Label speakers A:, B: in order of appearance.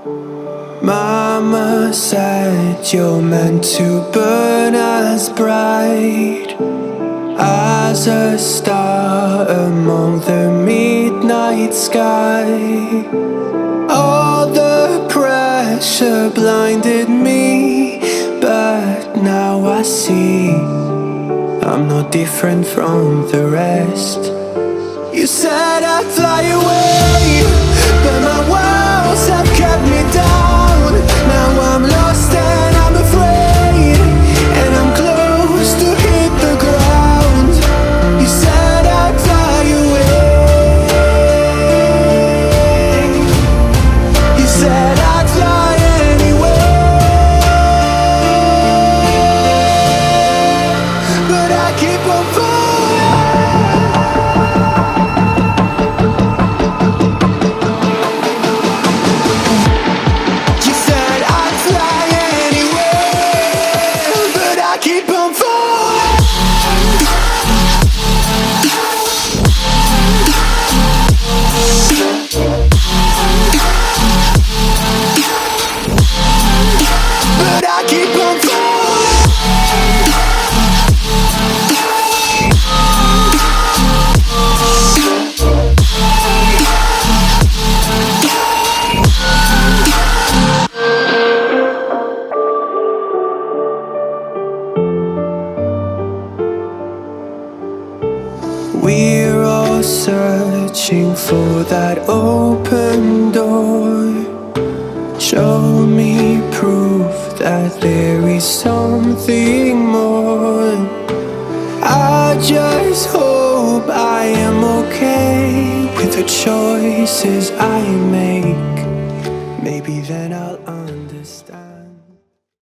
A: Mama said you're meant to burn as bright as a star among the midnight sky. All the pressure blinded me, but now I see I'm no different from the rest. You said I'd fly away, but my walls have kept me down. Now I'm lost and I'm afraid, and I'm close to hit the ground. You said I'd fly away. You said I'd fly anyway, but I keep on falling. You said I'd fly anyway, but I keep on falling. But I keep on falling. We're all searching for that open door. Show me proof that there is something more. I just hope I am okay with the choices I make. Maybe then I'll understand.